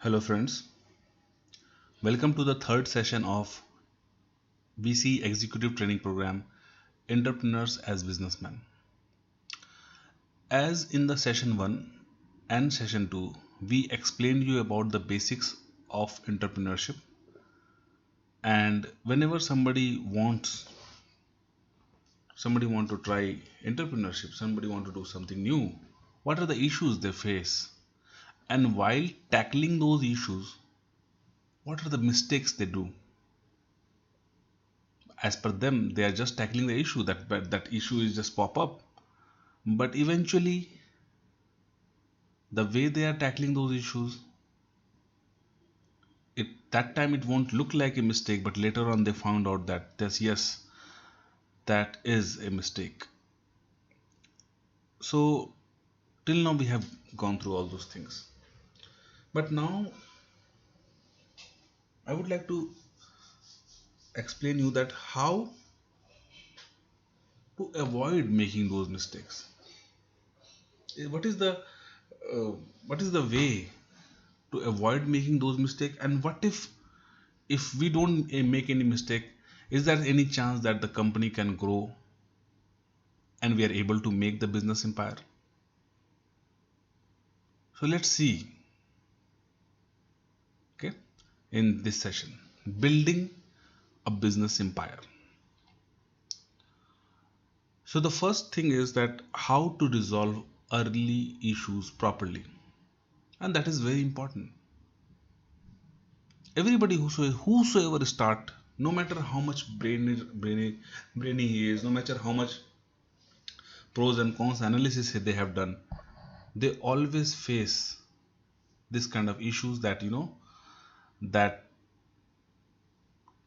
Hello, friends. Welcome to the third session of VC Executive Training Program Entrepreneurs as Businessmen. As in the session 1 and session 2, we explained you about the basics of entrepreneurship, and whenever somebody want to try entrepreneurship, somebody want to do something new, what are the issues they face, and while tackling those issues, what are the mistakes they do. As per them, they are just tackling the issue, that issue is just pop up, but eventually the way they are tackling those issues, that time it won't look like a mistake, but later on they found out that yes, that is a mistake. So till now we have gone through all those things, but now I would like to explain you that how to avoid making those mistakes. What is the uh, what is the way to avoid making those mistakes, and what if we don't make any mistake, is there any chance that the company can grow and we are able to make the business empire? So let's see, okay, in this session, building a business empire. So the first thing is that how to resolve early issues properly, and that is very important. Everybody whosoever start, no matter how much brainy he is, no matter how much pros and cons analysis they have done, they always face this kind of issues that that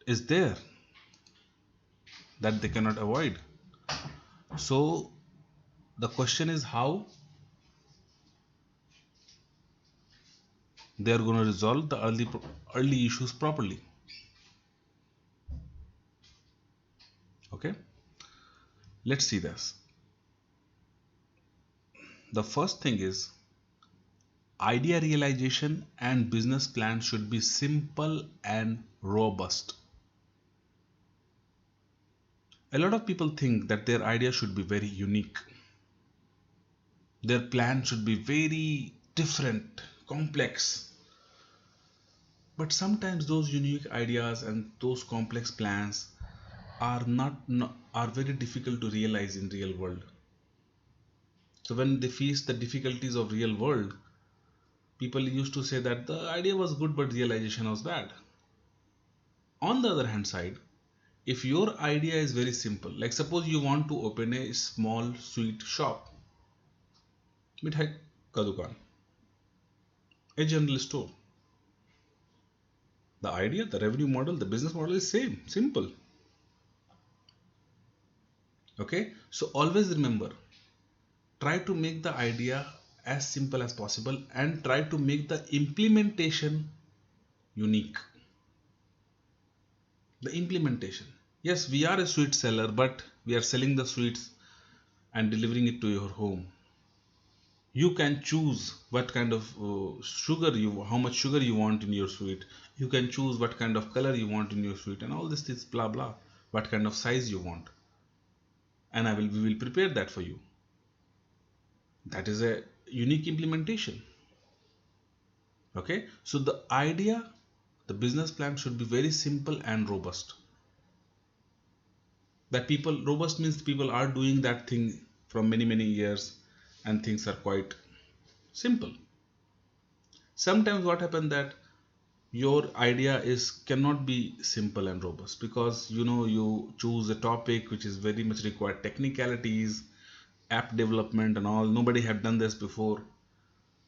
is there, that they cannot avoid. So the question is how they are going to resolve the early issues properly. Okay, let's see this. The first thing is, idea realization and business plan should be simple and robust. A lot of people think that their idea should be very unique, their plan should be very different, complex. But sometimes those unique ideas and those complex plans are are very difficult to realize in real world. So when they face the difficulties of real world, people used to say that the idea was good but realization was bad. On the other hand side, if your idea is very simple, like suppose you want to open a small sweet shop, mithai ka dukan, a general store, the idea, the revenue model, the business model is same, simple. Okay, so always remember, try to make the idea as simple as possible and try to make the implementation unique. The implementation, yes, we are a sweet seller, but we are selling the sweets and delivering it to your home. You can choose what kind of how much sugar you want in your sweet. You can choose what kind of color you want in your sweet, and all this is blah blah, what kind of size you want, and we will prepare that for you. That is a unique implementation. Okay, so the idea, the business plan should be very simple and robust. That people, robust means people are doing that thing from many years and things are quite simple. Sometimes what happens that your idea is cannot be simple and robust because you choose a topic which is very much required technicalities, app development and all. Nobody had done this before.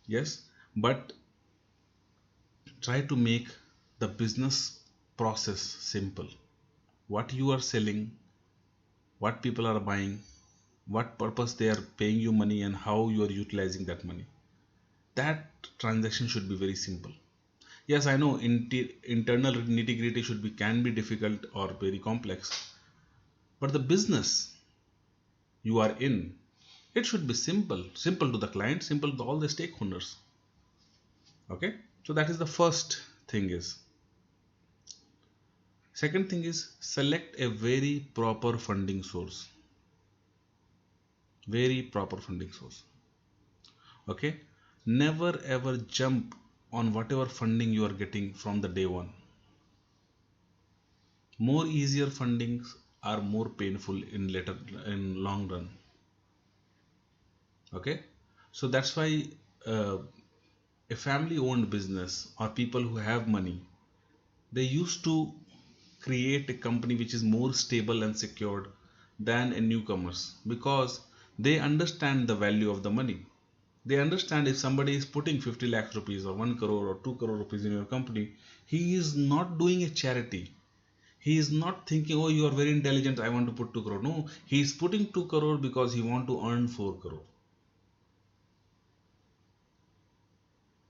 Yes, but try to make the business process simple. What you are selling, what people are buying, what purpose they are paying you money, and how you are utilizing that money, that transaction should be very simple. Yes, I know internal nitty gritty can be difficult or very complex, but the business you are in, it should be simple to the client, simple to all the stakeholders. Okay, So that is the first thing is. Second thing is select a very proper funding source. Very proper funding source. Okay. Never ever jump on whatever funding you are getting from the day one. More easier fundings are more painful in long run. Okay. So that's why uh, a family owned business or people who have money, they used to create a company which is more stable and secured than a newcomers, because they understand the value of the money. They understand if somebody is putting 50 lakhs rupees or 1 crore or 2 crore rupees in your company, he is not doing a charity. He is not thinking, oh, you are very intelligent, I want to put 2 crore. No, he is putting 2 crore because he want to earn 4 crore.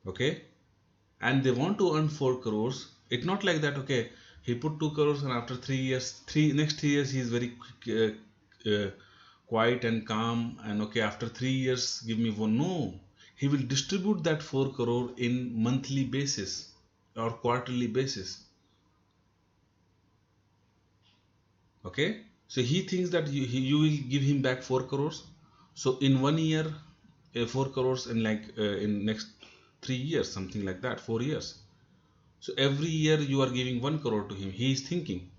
Okay. And they want to earn 4 crores. It's not like that, okay, he put 2 crores and after 3 years, next 3 years he is very quiet and calm, and okay, after 3 years give me one. No, he will distribute that 4 crore in monthly basis or quarterly basis. Okay, so he thinks that you will give him back 4 crores. So in 1 year, 4 crores in in next 3 years, something like that, 4 years. So every year you are giving 1 crore to him. He is thinking.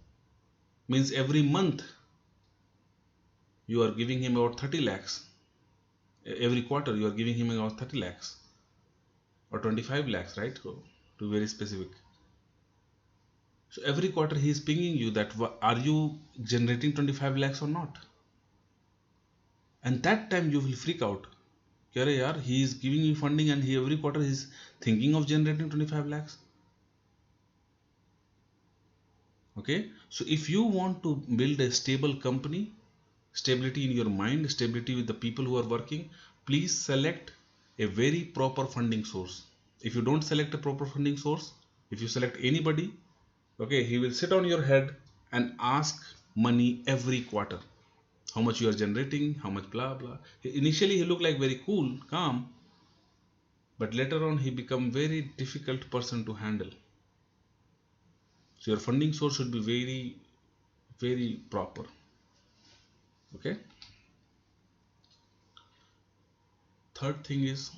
Means every month you are giving him about 30 lakhs. Every quarter you are giving him about 30 lakhs or 25 lakhs, right? So, to be very specific. So every quarter he is pinging you that are you generating 25 lakhs or not? And that time you will freak out. Kya yaar, he is giving you funding and he every quarter he is thinking of generating 25 lakhs. Okay. So if you want to build a stable company, stability in your mind, stability with the people who are working, please select a very proper funding source. If you don't select a proper funding source, if you select anybody, okay, he will sit on your head and ask money every quarter. How much you are generating, how much blah blah. Initially he looked like very cool, calm, but later on he become very difficult person to handle. So your funding source should be very, very proper. Okay. Third thing is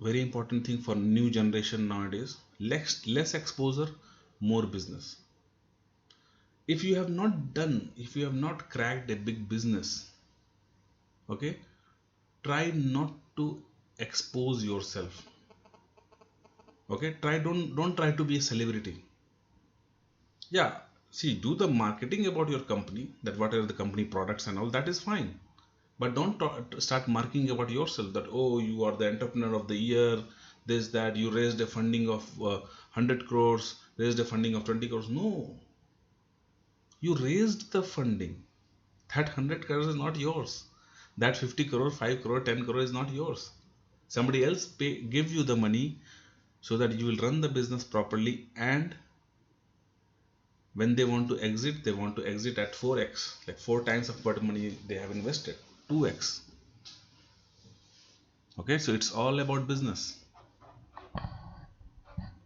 very important thing for new generation nowadays, less exposure, more business. If you have not done, if you have not cracked a big business, okay, try not to expose yourself. Okay, don't try to be a celebrity. Yeah, see, do the marketing about your company, that what are the company products and all, that is fine. But don't start marking about yourself that, oh, you are the entrepreneur of the year, this, that, you raised a funding of 100 crores, raised a funding of 20 crores. No, you raised the funding. That 100 crores is not yours. That 50 crore, 5 crore, 10 crore is not yours. Somebody else give you the money so that you will run the business properly, and when they want to exit, they want to exit at 4x, like 4 times of what money they have invested, 2x. Okay, so it's all about business.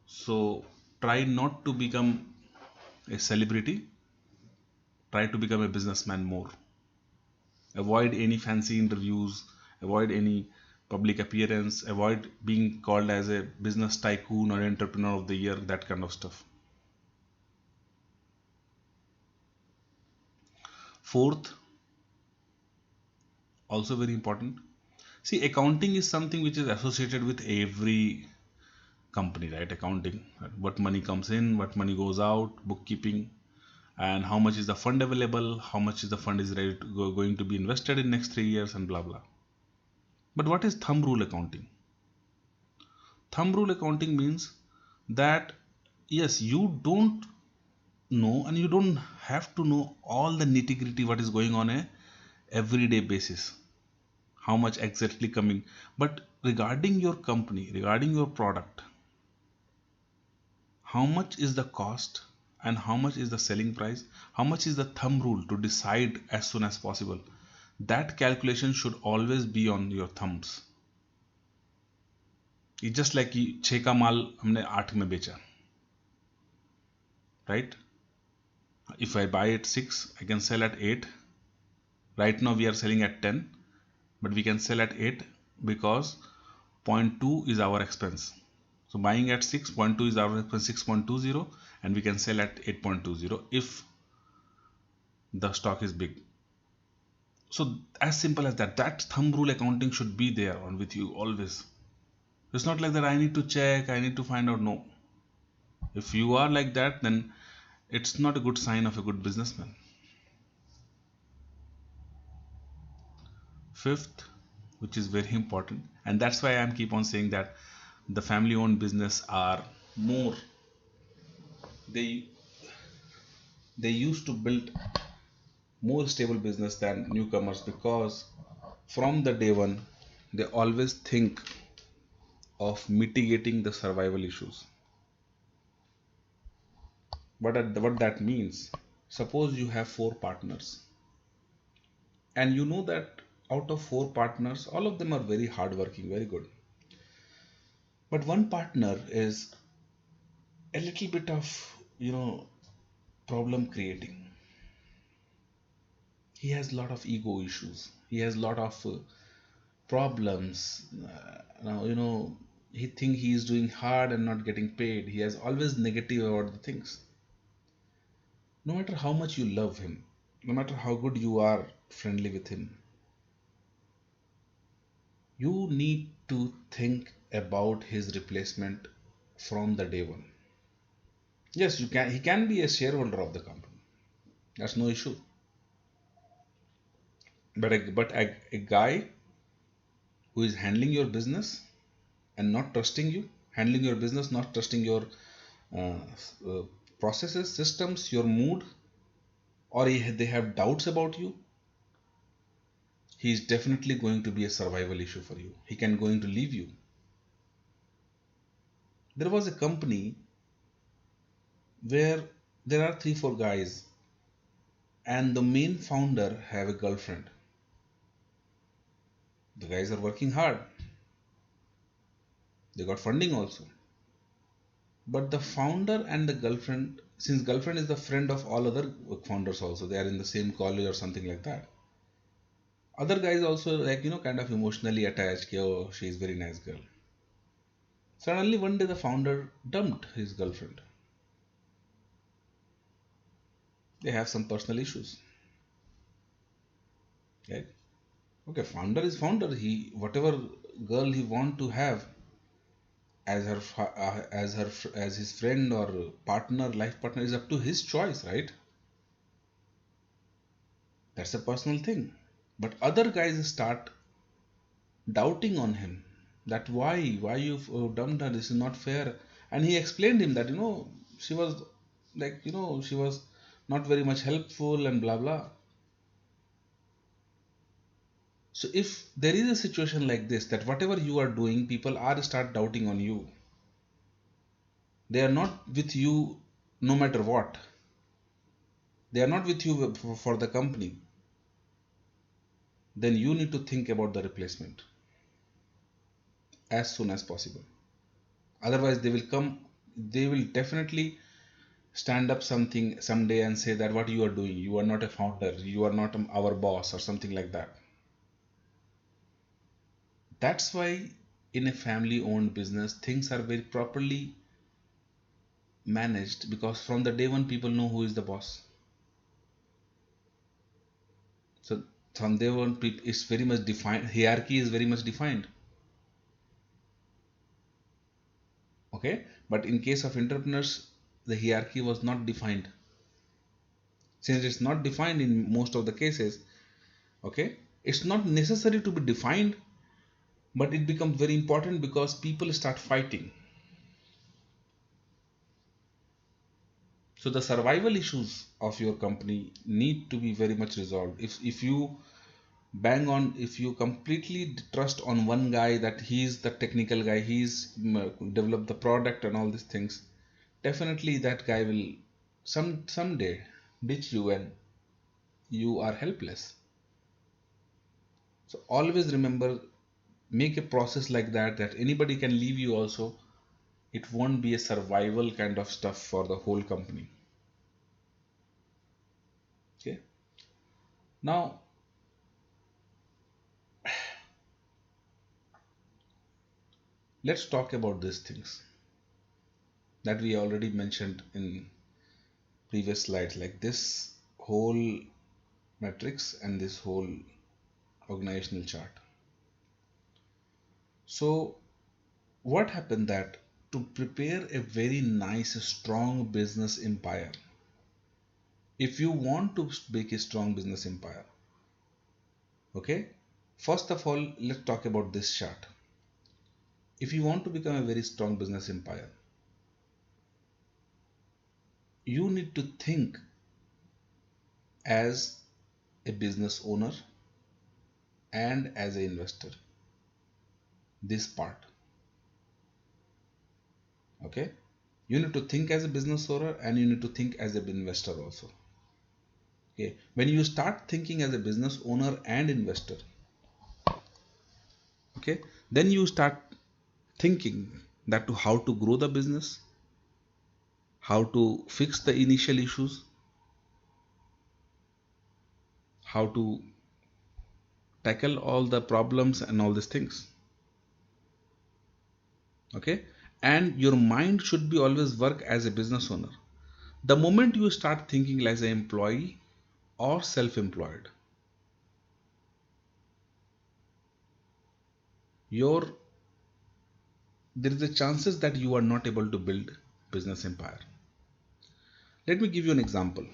So try not to become a celebrity, try to become a businessman more. Avoid any fancy interviews, avoid any public appearance, avoid being called as a business tycoon or entrepreneur of the year, that kind of stuff. Fourth, also very important. See, accounting is something which is associated with every company, right? Accounting, what money comes in, what money goes out, bookkeeping, and how much is the fund available, how much is the fund is ready to going to be invested in next 3 years, and blah blah. But what is thumb rule accounting? Thumb rule accounting means that yes, you don't know and you don't have to know all the nitty gritty what is going on a everyday basis, how much exactly coming, but regarding your company, regarding your product, how much is the cost and how much is the selling price, how much is the thumb rule to decide as soon as possible, that calculation should always be on your thumbs. It's just like कि 6 का माल हमने 8 में बेचा, right? If I buy at 6, I can sell at 8. Right now we are selling at 10, but we can sell at 8 because zero point 0.2 is our expense. So buying at 6.2 is our expense 6.20, and we can sell at 8.20 if the stock is big. So as simple as that. That thumb rule accounting should be there on with you always. It's not like that I need to check, I need to find out. No. If you are like that, then it's not a good sign of a good businessman. Fifth, which is very important, and that's why I'm keep on saying that the family owned business are more, they they used to build more stable business than newcomers, because from the day one they always think of mitigating the survival issues. What that means, suppose you have 4 partners, and you know that out of 4 partners all of them are very hardworking, very good, but one partner is a little bit of, problem creating. He has a lot of ego issues, he has a lot of problems. Now, he think he is doing hard and not getting paid. He has always negative about the things. No matter how much you love him, no matter how good you are friendly with him, you need to think about his replacement from the day one. Yes, you can, he can be a shareholder of the company, that's no issue, but a guy who is handling your business and not trusting you, handling your business, not trusting your uh, uh, processes, systems, your mood, or they have doubts about you, he is definitely going to be a survival issue for you. He can going to leave you. There was a company where there are 3 4 guys, and the main founder have a girlfriend. The guys are working hard, they got funding also, but the founder and the girlfriend, since girlfriend is the friend of all other founders also, they are in the same college or something like that, other guys also, like, kind of emotionally attached. Oh, she is very nice girl. Suddenly one day the founder dumped his girlfriend. They have some personal issues, right? Okay, founder is founder, he whatever girl he want to have as as his friend or partner, life partner, is up to his choice, right? That's a personal thing. But other guys start doubting on him, that why you dumped her, this is not fair. And he explained him that, she was like, she was not very much helpful and blah blah. So if there is a situation like this, that whatever you are doing, people are start doubting on you, they are not with you no matter what, they are not with you for the company, then you need to think about the replacement as soon as possible. Otherwise they will definitely stand up something someday and say that what you are doing, you are not a founder, you are not our boss or something like that. That's why in a family owned business things are very properly managed, because from the day one people know who is the boss. So from day one it's very much defined, hierarchy is very much defined. Okay, but in case of entrepreneurs the hierarchy was not defined. Since it's not defined in most of the cases, okay, it's not necessary to be defined, but it becomes very important because people start fighting. So the survival issues of your company need to be very much resolved. If you bang on, if you completely trust on one guy that he's the technical guy, he's developed the product and all these things, definitely that guy will someday ditch you and you are helpless. So always remember make a process like that, that anybody can leave you also. It won't be a survival kind of stuff for the whole company. Okay. Now, let's talk about these things that we already mentioned in previous slides, like this whole matrix and this whole organizational chart. So what happened that to prepare a very nice, strong business empire, if you want to make a strong business empire, okay, first of all, let's talk about this chart. If you want to become a very strong business empire, you need to think as a business owner and as an investor. This part, okay, you need to think as a business owner and you need to think as an investor also. Okay, when you start thinking as a business owner and investor, okay, then you start thinking that to how to grow the business, how to fix the initial issues, how to tackle all the problems and all these things. Okay, and your mind should be always work as a business owner. The moment you start thinking as an employee or self-employed, your there is a chances that you are not able to build business empire. Let me give you an example.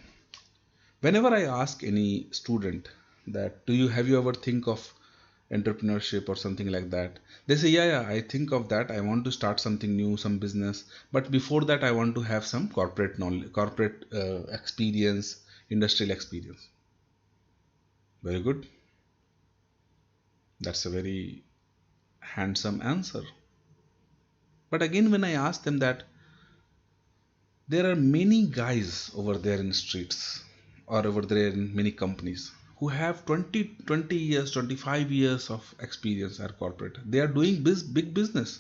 Whenever I ask any student that do you have you ever think of entrepreneurship or something like that, they say yeah, I think of that, I want to start something new, some business, but before that I want to have some corporate knowledge, corporate experience, industrial experience. Very good, that's a very handsome answer. But again, when I ask them that there are many guys over there in streets or over there in many companies who have 20 years, 25 years of experience at corporate. They are doing big business.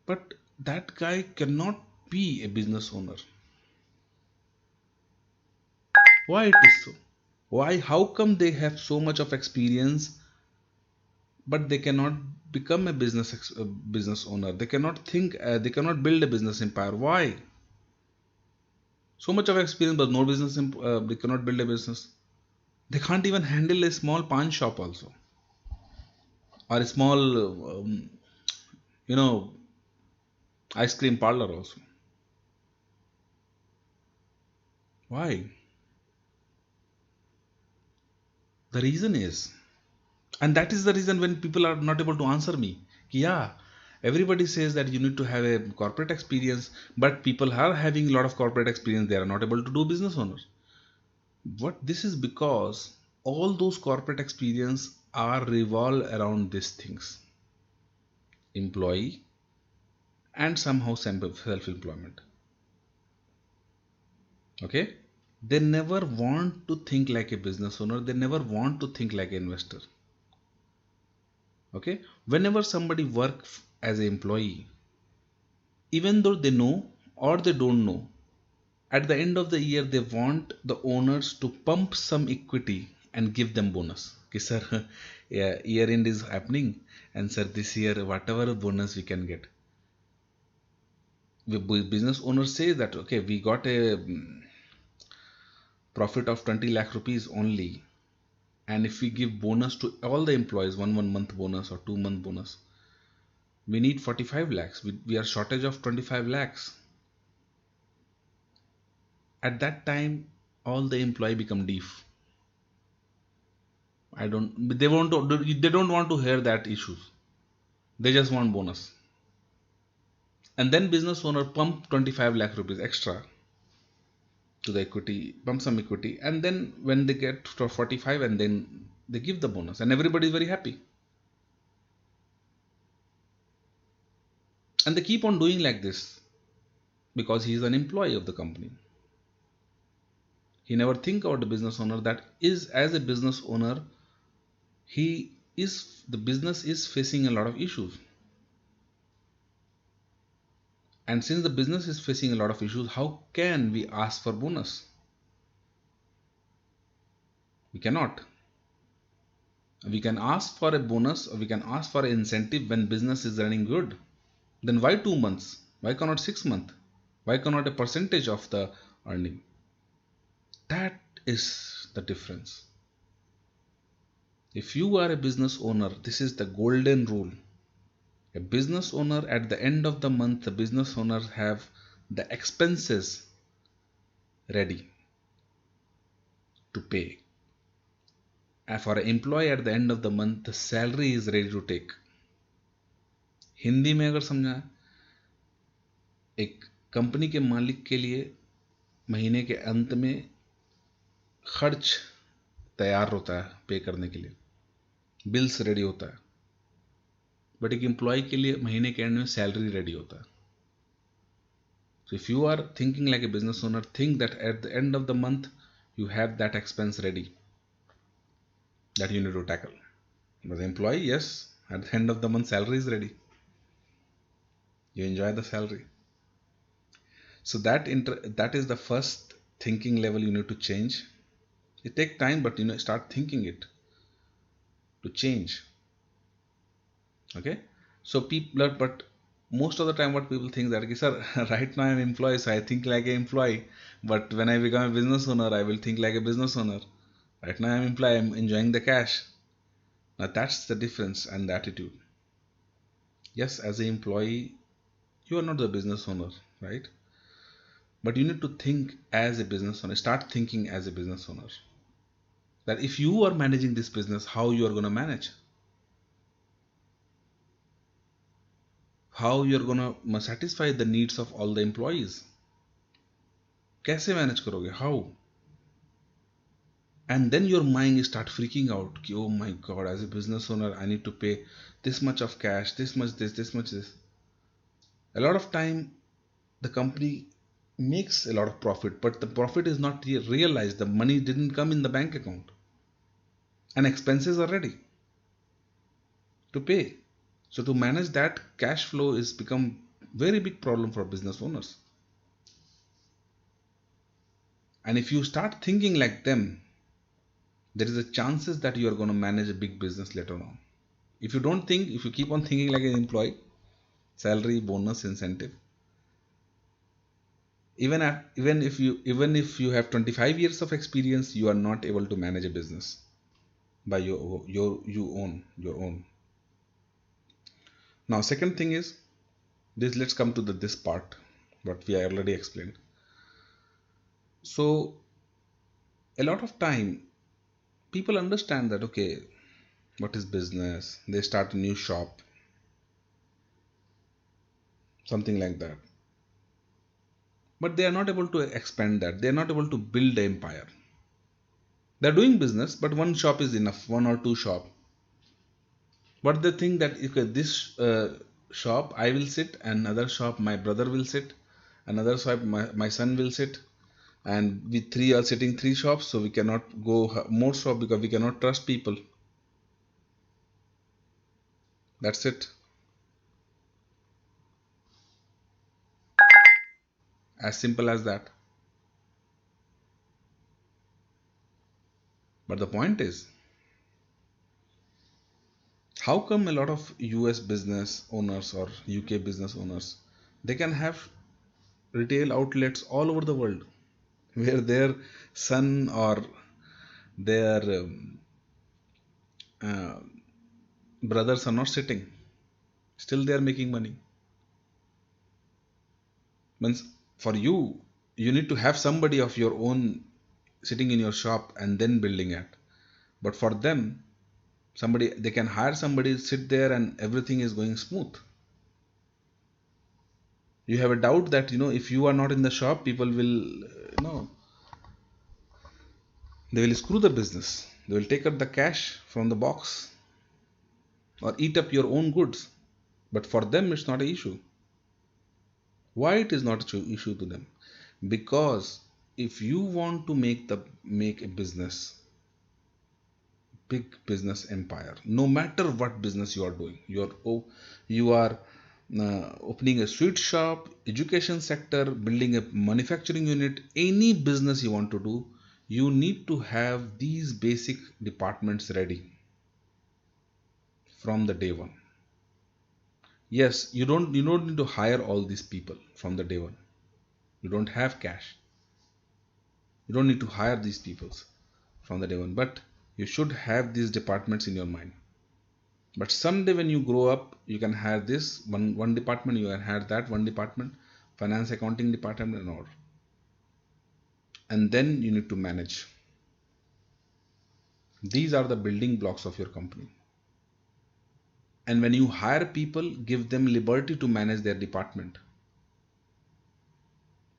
But that guy cannot be a business owner. Why it is so? Why? How come they have so much of experience, but they cannot become a business owner? They cannot think. They cannot build a business empire. Why? So much of experience, but no business. They cannot build a business. They can't even handle a small pawn shop also, or a small, you know, ice cream parlor also. Why? The reason is, and that is the reason when people are not able to answer me. Yeah, everybody says that you need to have a corporate experience, but people are having a lot of corporate experience. They are not able to do business owners. What this is because all those corporate experience are revolve around these things: employee and somehow self-employment. Okay, they never want to think like a business owner. They never want to think like an investor. Okay, whenever somebody works as an employee, even though they know or they don't know, at the end of the year they want the owners to pump some equity and give them bonus. Okay, sir, yeah, year end is happening, and sir, this year whatever bonus we can get. Business owners say that okay, we got a profit of 20 lakh rupees only, and if we give bonus to all the employees, one month bonus or 2 month bonus, we need 45 lakhs. We are shortage of 25 lakhs. At that time, all the employee become deaf. I don't. They want to. They don't want to hear that issues. They just want bonus. And then business owner pump 25 lakh rupees extra to the equity, pump some equity, and then when they get to 45, and then they give the bonus, and everybody is very happy. And they keep on doing like this because he is an employee of the company. He never think about the business owner that is as a business owner, he is the business is facing a lot of issues. And since the business is facing a lot of issues, how can we ask for bonus? We cannot. We can ask for a bonus or we can ask for an incentive when business is running good. Then why 2 months? Why cannot 6 months? Why cannot a percentage of the earning? That is the difference. If you are a business owner, this is the golden rule. A business owner, at the end of the month, the business owners have the expenses ready to pay. And for an employee, at the end of the month, the salary is ready to take. Hindi में अगर समझा, एक company के मालिक के लिए महीने के अंत में खर्च तैयार होता है पे करने के लिए, बिल्स रेडी होता है, बट एक एम्प्लॉय के लिए महीने के एंड में सैलरी रेडी होता है. So if you are thinking like a business owner, think that at the end of the month you have that expense ready that you need to tackle. As an employee, yes, at the end of the month salary is ready. You enjoy the salary. So that is the first thinking level you need to change. It takes time, but start thinking it to change. Okay. So people, but most of the time what people think that, okay, sir, right now I'm employee, so I think like an employee, but when I become a business owner, I will think like a business owner. Right now I'm employee, I'm enjoying the cash. Now that's the difference and the attitude. Yes, as an employee, you are not the business owner, right? But you need to think as a business owner. Start thinking as a business owner. That if you are managing this business, how you are going to manage? How you are going to satisfy the needs of all the employees? कैसे manage करोगे? How? And then your mind start freaking out. Oh my God, as a business owner, I need to pay this much of cash, this much this much this. A lot of time, the company makes a lot of profit, but the profit is not realized. The money didn't come in the bank account, and expenses are ready to pay. So to manage that, cash flow is become very big problem for business owners. And if you start thinking like them, there is a chances that you are going to manage a big business later on. If you don't think, if you keep on thinking like an employee, salary, bonus, incentive, even if you have 25 years of experience, you are not able to manage a business by you own your own. Now second thing is this. Let's come to this part what we already explained. So a lot of time people understand that, okay, what is business? They start a new shop, something like that, but they are not able to expand that. They are not able to build an empire. They're doing business, but one shop is enough, one or two shop. But they think that, okay, this shop I will sit, another shop my brother will sit, another shop my son will sit, and we three are sitting three shops, so we cannot go more shop because we cannot trust people. That's it. As simple as that. But the point is, how come a lot of US business owners or UK business owners, they can have retail outlets all over the world where their son or their uh, brothers are not sitting, still they are making money? Means for you need to have somebody of your own sitting in your shop and then building it. But for them, somebody, they can hire somebody sit there and everything is going smooth. You have a doubt that if you are not in the shop, people will they will screw the business. They will take up the cash from the box or eat up your own goods. But for them, it's not an issue. Why it is not an issue to them? Because if you want to make a business, big business empire. No matter what business you are doing, you are opening a sweet shop, education sector, building a manufacturing unit, any business you want to do, you need to have these basic departments ready from the day one. Yes, you don't need to hire all these people from the day one. You don't have cash. You don't need to hire these people from the day one, but you should have these departments in your mind. But someday when you grow up, you can have this one department, you can have that one department, finance, accounting department, and all. And then you need to manage. These are the building blocks of your company. And when you hire people, give them liberty to manage their department.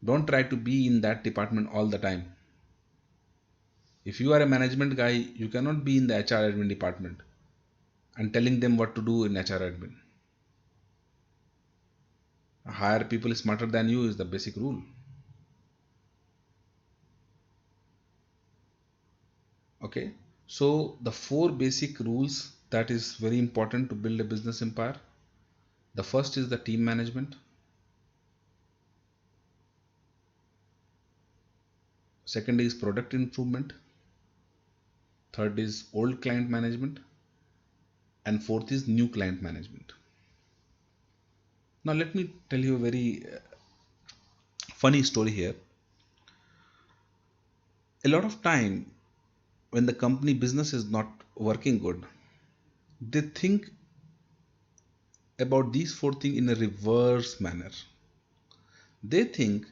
Don't try to be in that department all the time. If you are a management guy, you cannot be in the HR admin department and telling them what to do in HR admin. Hire people smarter than you is the basic rule. Okay, so the four basic rules that is very important to build a business empire. The first is the team management. Second is product improvement. Third is old client management. And fourth is new client management. Now let me tell you a very funny story here. A lot of time when the company business is not working good, they think about these four things in a reverse manner. They think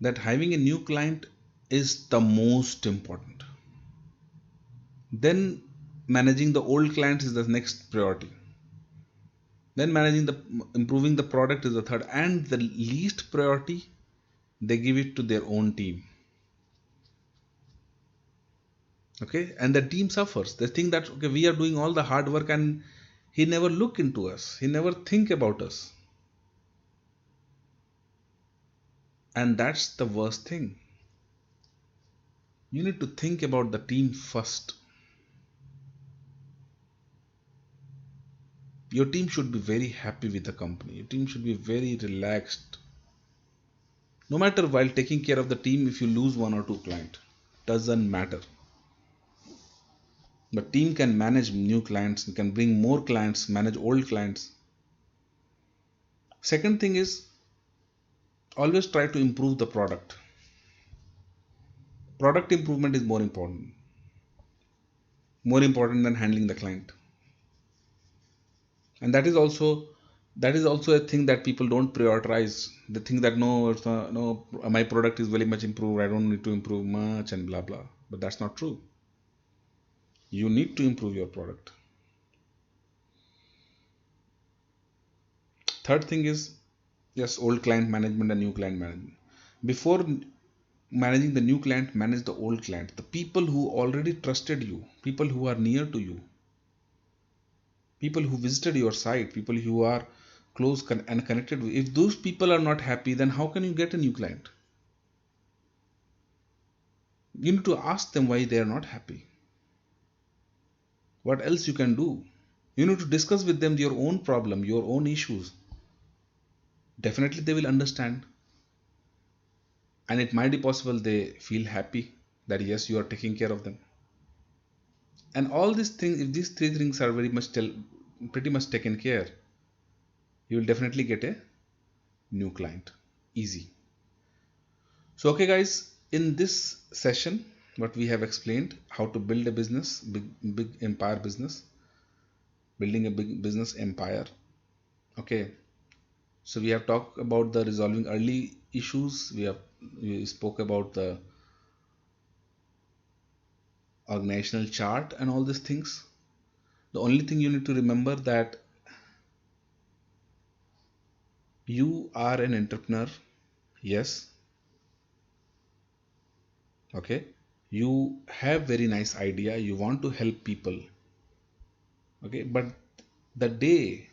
that having a new client is the most important. Then managing the old clients is the next priority. Then improving the product is the third, and the least priority they give it to their own team. Okay, and the team suffers. They think that okay, we are doing all the hard work and he never look into us, he never think about us. And that's the worst thing. You need to think about the team first. Your team should be very happy with the company. Your team should be very relaxed. No matter while taking care of the team, if you lose one or two clients, doesn't matter. The team can manage new clients, you can bring more clients, manage old clients. Second thing is always try to improve the product. Product improvement is more important than handling the client. And that is also a thing that people don't prioritize. They think that no, my product is very much improved, I don't need to improve much and blah blah. But that's not true. You need to improve your product. Third thing is, yes, old client management and new client management. Before managing the new client, manage the old client, the people who already trusted you, people who are near to you, people who visited your site, people who are close and connected with. If those people are not happy, then how can you get a new client? You need to ask them why they are not happy. What else you can do? You need to discuss with them your own problem, your own issues. Definitely they will understand. And it might be possible they feel happy that yes, you are taking care of them. And all these things, if these three things are pretty much taken care, you will definitely get a new client. Easy. So okay guys, in this session, what we have explained, how to build a business, big empire business, building a big business empire. Okay. So we have talked about the resolving early issues. We spoke about the organizational chart and all these things. The only thing you need to remember that you are an entrepreneur. Yes. Okay. You have very nice idea. You want to help people. Okay. But the day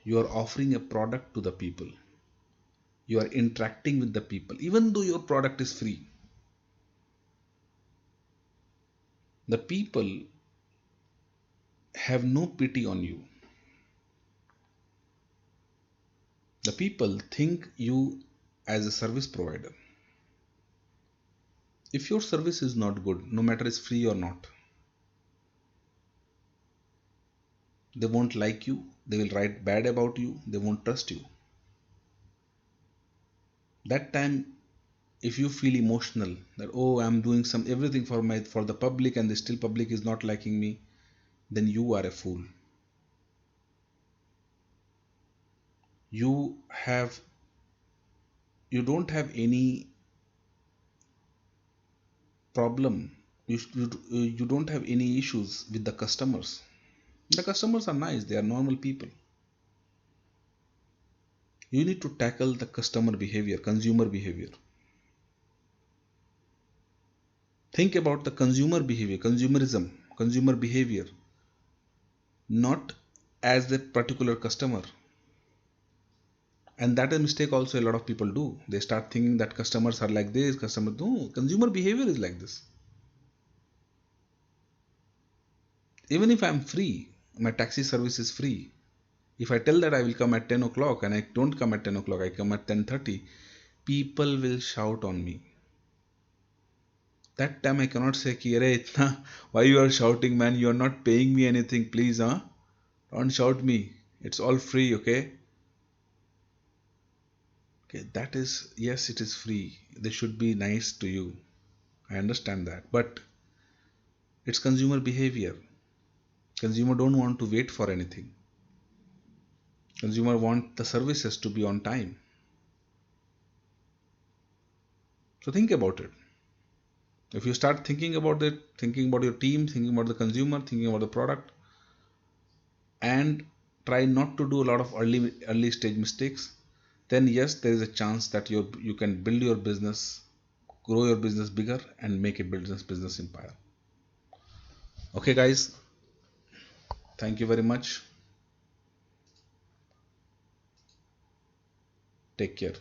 you are offering a product to the people, you are interacting with the people, even though your product is free, the people have no pity on you. The people think you as a service provider. If your service is not good, no matter it's free or not, they won't like you, they will write bad about you, they won't trust you. That time, if you feel emotional that, oh, I'm doing some everything for the public and the still public is not liking me, then you are a fool. You have you don't have any problem. You don't have any issues with the customers. The customers are nice, they are normal people. You need to tackle the customer behavior, consumer behavior. Think about the consumer behavior, consumerism, consumer behavior, not as the particular customer. And that is a mistake also a lot of people do. They start thinking that customers are like this, customers, no, consumer behavior is like this. Even if I'm free, my taxi service is free. If I tell that I will come at 10 o'clock and I don't come at 10 o'clock, I come at 10:30, people will shout on me. That time I cannot say, ki, "Arey, itna, why you are shouting, man? You are not paying me anything, please, huh? Don't shout me. It's all free, okay?" Okay, that is, yes, it is free. They should be nice to you. I understand that. But it's consumer behavior. Consumer don't want to wait for anything. Consumer want the services to be on time. So think about it. If you start thinking about it, thinking about your team, thinking about the consumer, thinking about the product, and try not to do a lot of early stage mistakes, then yes, there is a chance that you can build your business, grow your business bigger, and make a business empire. Okay, guys, thank you very much. Take care.